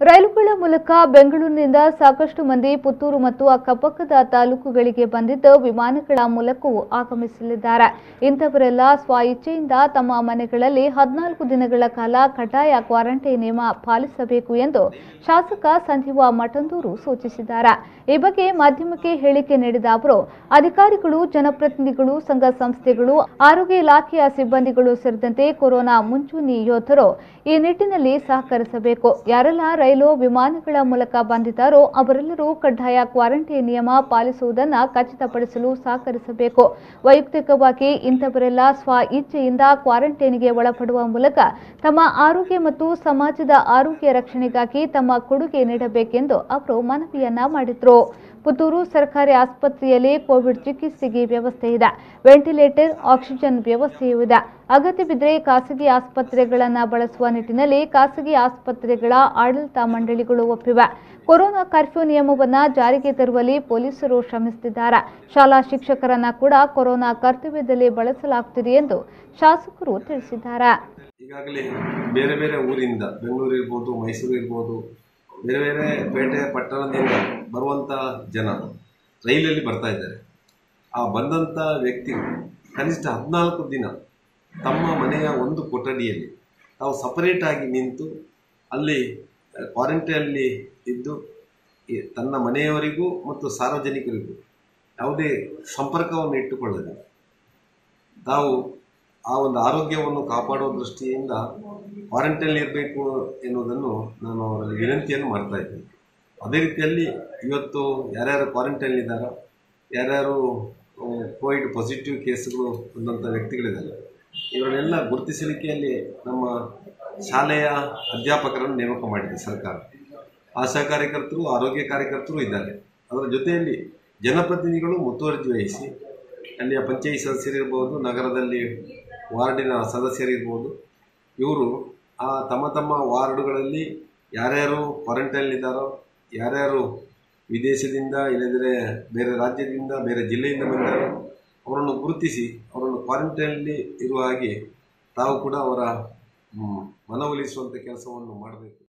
ರೈಲುಗಳ ಮೂಲಕ ಬೆಂಗಳೂರಿನಿಂದ ಸಾಕಷ್ಟು ಮಂದಿ ಪುತ್ತೂರು ಮತ್ತು ಅಕ್ಕಪಕ್ಕದ ತಾಲೂಕುಗಳಿಗೆ ಬಂದಿದ್ದು ವಿಮಾನಗಳ ಮೂಲಕವೂ ಆಗಮಿಸಲಿದ್ದಾರೆ. ಇಂಥವರೆಲ್ಲ ಸ್ವಇಚ್ಛೆಯಿಂದ ತಮ್ಮ ಮನೆಗಳಲ್ಲಿ 14 ದಿನಗಳ ಕಾಲ ಕಡ್ಡಾಯ ಕ್ವಾರಂಟೈನ್ ನಿಯಮ ಪಾಲಿಸಬೇಕು ಎಂದು ಶಾಸಕ ಸಂಜೀವ ಮಠಂದೂರು ಸೂಚಿಸಿದ್ದಾರೆ. ಈ ಬಗ್ಗೆ ಮಾಧ್ಯಮಕ್ಕೆ ಹೇಳಿಕೆ ನೀಡಿದ ಅವರು, ಅಧಿಕಾರಿಗಳು, ಜನಪ್ರತಿನಿಧಿಗಳು, ಸಂಘ ಸಂಸ್ಥೆಗಳು, ಆರೋಗ್ಯ ಇಲಾಖೆಯ ಸಿಬ್ಬಂದಿಗಳು ಸೇರಿದಂತೆ ಕೊರೋನಾ ಮುಂಚೂಣಿ ಯೋಧರು ಈ ನಿಟ್ಟಿನಲ್ಲಿ ಸಹಕರಿಸಬೇಕು. ಯಾರೆಲ್ಲ ರೈಲು ವಿಮಾನಗಳ ಮೂಲಕ ಬಂದಿದ್ದಾರೋ ಅವರೆಲ್ಲರೂ ಕಡ್ಡಾಯ ಕ್ವಾರಂಟೈನ್ ನಿಯಮ ಪಾಲಿಸುವುದನ್ನು ಖಚಿತಪಡಿಸಲು ಸಹಕರಿಸಬೇಕು. ವೈಯಕ್ತಿಕವಾಗಿ ಇಂಥವರೆಲ್ಲ ಸ್ವ ಇಚ್ಛೆಯಿಂದ ಕ್ವಾರಂಟೈನ್ಗೆ ಒಳಪಡುವ ಮೂಲಕ ತಮ್ಮ ಆರೋಗ್ಯ ಮತ್ತು ಸಮಾಜದ ಆರೋಗ್ಯ ರಕ್ಷಣೆಗಾಗಿ ತಮ್ಮ ಕೊಡುಗೆ ನೀಡಬೇಕೆಂದು ಅವರು ಮನವಿಯನ್ನ ಮಾಡಿದರು. ಪುತ್ತೂರು ಸರ್ಕಾರಿ ಆಸ್ಪತ್ರೆಯಲ್ಲಿ ಕೋವಿಡ್ ಚಿಕಿತ್ಸೆಗೆ ವ್ಯವಸ್ಥೆ ಇದೆ. ವೆಂಟಿಲೇಟರ್, ಆಕ್ಸಿಜನ್ ವ್ಯವಸ್ಥೆಯೂ ಇದೆ. ಅಗತ್ಯ ಬಿದ್ದರೆ ಖಾಸಗಿ ಆಸ್ಪತ್ರೆಗಳನ್ನು ಬಳಸುವ ನಿಟ್ಟಿನಲ್ಲಿ ಖಾಸಗಿ ಆಸ್ಪತ್ರೆಗಳ ಆಡಳಿತ ಮಂಡಳಿಗಳು ಒಪ್ಪಿವೆ. ಕೊರೋನಾ ಕರ್ಫ್ಯೂ ನಿಯಮವನ್ನು ಜಾರಿಗೆ ತರುವಲ್ಲಿ ಪೊಲೀಸರು ಶ್ರಮಿಸುತ್ತಿದ್ದಾರೆ. ಶಾಲಾ ಶಿಕ್ಷಕರನ್ನ ಕೂಡ ಕೊರೋನಾ ಕರ್ತವ್ಯದಲ್ಲಿ ಬಳಸಲಾಗುತ್ತಿದೆ ಎಂದು ಶಾಸಕರು ತಿಳಿಸಿದ್ದಾರೆ. ಈಗಾಗಲೇ ಬೇರೆ ಬೇರೆ ಊರಿಂದ, ಬೆಂಗಳೂರು ಇರ್ಬೋದು, ಮೈಸೂರು ಇರ್ಬೋದು, ಬೇರೆ ಬೇರೆ ಪೇಟೆ ಪಟ್ಟಣದಿಂದ ಬರುವಂಥ ಜನ ರೈಲಲ್ಲಿ ಬರ್ತಾ ಇದ್ದಾರೆ. ಆ ಬಂದಂಥ ವ್ಯಕ್ತಿಗಳು ಕನಿಷ್ಠ 14 ದಿನ ತಮ್ಮ ಮನೆಯ ಒಂದು ಕೊಠಡಿಯಲ್ಲಿ ತಾವು ಸಪರೇಟಾಗಿ ನಿಂತು ಅಲ್ಲಿ ಕ್ವಾರಂಟೈನಲ್ಲಿ ಇದ್ದು ತನ್ನ ಮನೆಯವರಿಗೂ ಮತ್ತು ಸಾರ್ವಜನಿಕರಿಗೂ ಯಾವುದೇ ಸಂಪರ್ಕವನ್ನು ಇಟ್ಟುಕೊಳ್ಳದೆ ತಾವು ಆ ಒಂದು ಆರೋಗ್ಯವನ್ನು ಕಾಪಾಡುವ ದೃಷ್ಟಿಯಿಂದ ಕ್ವಾರಂಟೈನ್ ಇರಬೇಕು ಎನ್ನುವುದನ್ನು ನಾನು ಅವರಲ್ಲಿ ವಿನಂತಿಯನ್ನು ಮಾಡ್ತಾ ಇದ್ದೇನೆ. ಅದೇ ರೀತಿಯಲ್ಲಿ ಇವತ್ತು ಯಾರ್ಯಾರು ಕ್ವಾರಂಟೈನ್ ಇದ್ದಾರೋ, ಯಾರ್ಯಾರು ಕೋವಿಡ್ ಪಾಸಿಟಿವ್ ಕೇಸ್ಗಳು ಬಂದಂಥ ವ್ಯಕ್ತಿಗಳಿದ್ದಾರೆ, ಇವರನ್ನೆಲ್ಲ ಗುರುತಿಸಲಿಕೆಯಲ್ಲಿ ನಮ್ಮ ಶಾಲೆಯ ಅಧ್ಯಾಪಕರನ್ನು ನೇಮಕ ಮಾಡಿದೆ ಸರ್ಕಾರ. ಆಶಾ ಕಾರ್ಯಕರ್ತರು, ಆರೋಗ್ಯ ಕಾರ್ಯಕರ್ತರು ಇದ್ದಾರೆ. ಅದರ ಜೊತೆಯಲ್ಲಿ ಜನಪ್ರತಿನಿಧಿಗಳು ಮುತುವರ್ಜಿ ವಹಿಸಿ ಅಲ್ಲಿಯ ಪಂಚಾಯತ್ ಸದಸ್ಯರಿರ್ಬೋದು, ನಗರದಲ್ಲಿ ವಾರ್ಡಿನ ಸದಸ್ಯರಿರ್ಬೋದು, ಇವರು ಆ ತಮ್ಮ ತಮ್ಮ ವಾರ್ಡುಗಳಲ್ಲಿ ಯಾರ್ಯಾರು ಕ್ವಾರಂಟೈನ್ಲಿದ್ದಾರೋ, ಯಾರ್ಯಾರು ವಿದೇಶದಿಂದ ಇಲ್ಲದಿದ್ದರೆ ಬೇರೆ ರಾಜ್ಯದಿಂದ, ಬೇರೆ ಜಿಲ್ಲೆಯಿಂದ ಬಂದಾರೋ ಅವರನ್ನು ಗುರುತಿಸಿ ಅವರನ್ನು ಕ್ವಾರಂಟೈನ್ಲಿ ಇರುವ ಹಾಗೆ ತಾವು ಕೂಡ ಅವರ ಮನವೊಲಿಸುವಂಥ ಕೆಲಸವನ್ನು ಮಾಡಬೇಕು.